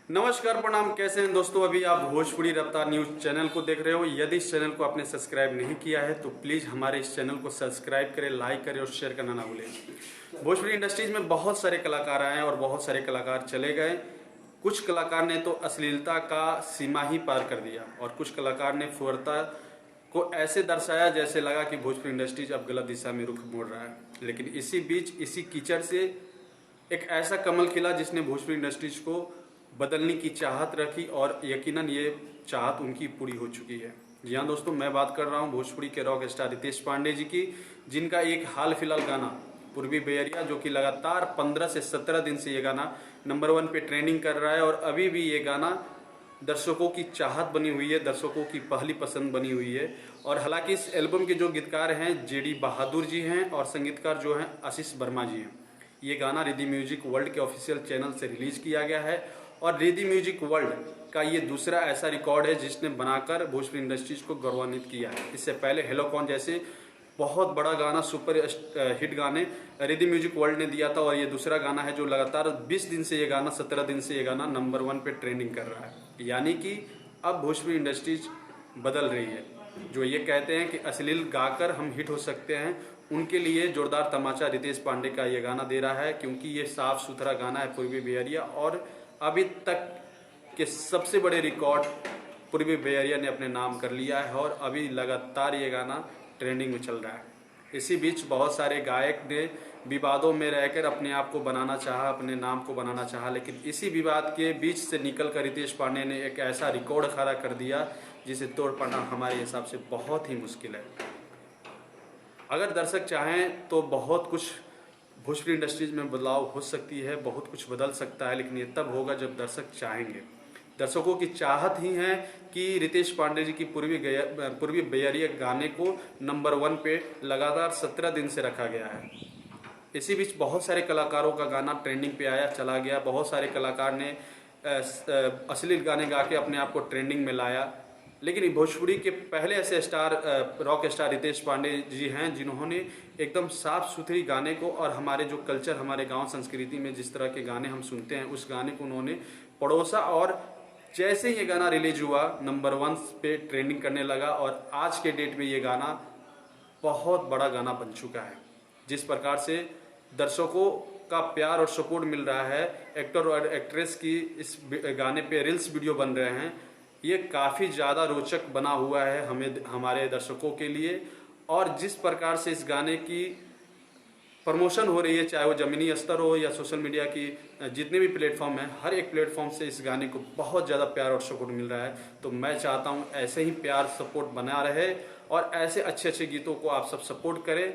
नमस्कार प्रणाम, कैसे हैं दोस्तों। अभी आप भोजपुरी रफ्तार न्यूज चैनल को देख रहे हो। यदि इस चैनल को आपने सब्सक्राइब नहीं किया है तो प्लीज़ हमारे इस चैनल को सब्सक्राइब करें, लाइक करें और शेयर करना ना भूलें। भोजपुरी इंडस्ट्रीज में बहुत सारे कलाकार आए और बहुत सारे कलाकार चले गए। कुछ कलाकार ने तो अश्लीलता का सीमा ही पार कर दिया और कुछ कलाकार ने फुहरता को ऐसे दर्शाया जैसे लगा कि भोजपुरी इंडस्ट्रीज अब गलत दिशा में रुख मोड़ रहा है। लेकिन इसी बीच इसी कीचड़ से एक ऐसा कमल खिला जिसने भोजपुरी इंडस्ट्रीज को बदलने की चाहत रखी और यकीनन ये चाहत उनकी पूरी हो चुकी है। जी हाँ दोस्तों, मैं बात कर रहा हूँ भोजपुरी के रॉक स्टार रितेश पांडे जी की, जिनका एक हाल फिलहाल गाना पूर्वी बेरिया, जो कि लगातार 15 से 17 दिन से ये गाना नंबर 1 पे ट्रेंडिंग कर रहा है और अभी भी ये गाना दर्शकों की चाहत बनी हुई है, दर्शकों की पहली पसंद बनी हुई है। और हालांकि इस एल्बम के जो गीतकार हैं जेडी बहादुर जी हैं और संगीतकार जो हैं आशीष वर्मा जी हैं। ये गाना रिद्धि म्यूजिक वर्ल्ड के ऑफिशियल चैनल से रिलीज किया गया है और रिद्धि म्यूजिक वर्ल्ड का ये दूसरा ऐसा रिकॉर्ड है जिसने बनाकर भोजपुरी इंडस्ट्रीज को गौरवान्वित किया है। इससे पहले हेलो कौन जैसे बहुत बड़ा गाना, सुपर हिट गाने रिद्धि म्यूजिक वर्ल्ड ने दिया था और ये दूसरा गाना है जो लगातार 20 दिन से ये गाना 17 दिन से ये गाना नंबर 1 पे ट्रेंडिंग कर रहा है। यानी कि अब भोजपुरी इंडस्ट्रीज बदल रही है। जो ये कहते हैं कि अश्लील गाकर हम हिट हो सकते हैं, उनके लिए जोरदार तमाचा रितेश पांडे का ये गाना दे रहा है, क्योंकि ये साफ सुथरा गाना है पूर्वी बेरिया और अभी तक के सबसे बड़े रिकॉर्ड पूर्वी बेरिया ने अपने नाम कर लिया है और अभी लगातार ये गाना ट्रेंडिंग में चल रहा है। इसी बीच बहुत सारे गायक ने विवादों में रहकर अपने आप को बनाना चाहा, अपने नाम को बनाना चाहा, लेकिन इसी विवाद के बीच से निकलकर रितेश पांडे ने एक ऐसा रिकॉर्ड खड़ा कर दिया जिसे तोड़ पाना हमारे हिसाब से बहुत ही मुश्किल है। अगर दर्शक चाहें तो बहुत कुछ भोजपुरी इंडस्ट्रीज में बदलाव हो सकती है, बहुत कुछ बदल सकता है, लेकिन ये तब होगा जब दर्शक चाहेंगे। दर्शकों की चाहत ही है कि रितेश पांडे जी की पूर्वी बेरिया गाने को नंबर 1 पे लगातार 17 दिन से रखा गया है। इसी बीच बहुत सारे कलाकारों का गाना ट्रेंडिंग पे आया चला गया। बहुत सारे कलाकार ने अश्लील गाने गा के अपने आप को ट्रेंडिंग में लाया, लेकिन भोजपुरी के पहले ऐसे रॉक स्टार रितेश पांडे जी हैं जिन्होंने एकदम साफ सुथरी गाने को और हमारे जो कल्चर, हमारे गांव संस्कृति में जिस तरह के गाने हम सुनते हैं उस गाने को उन्होंने पड़ोसा और जैसे ही ये गाना रिलीज हुआ नंबर 1 पे ट्रेंडिंग करने लगा और आज के डेट में ये गाना बहुत बड़ा गाना बन चुका है। जिस प्रकार से दर्शकों का प्यार और सपोर्ट मिल रहा है, एक्टर और एक्ट्रेस की इस गाने पे रील्स वीडियो बन रहे हैं, ये काफ़ी ज़्यादा रोचक बना हुआ है हमारे दर्शकों के लिए। और जिस प्रकार से इस गाने की प्रमोशन हो रही है, चाहे वो ज़मीनी स्तर हो या सोशल मीडिया की जितने भी प्लेटफॉर्म हैं, हर एक प्लेटफॉर्म से इस गाने को बहुत ज़्यादा प्यार और सपोर्ट मिल रहा है। तो मैं चाहता हूँ ऐसे ही प्यार सपोर्ट बना रहे और ऐसे अच्छे अच्छे गीतों को आप सब सपोर्ट करें।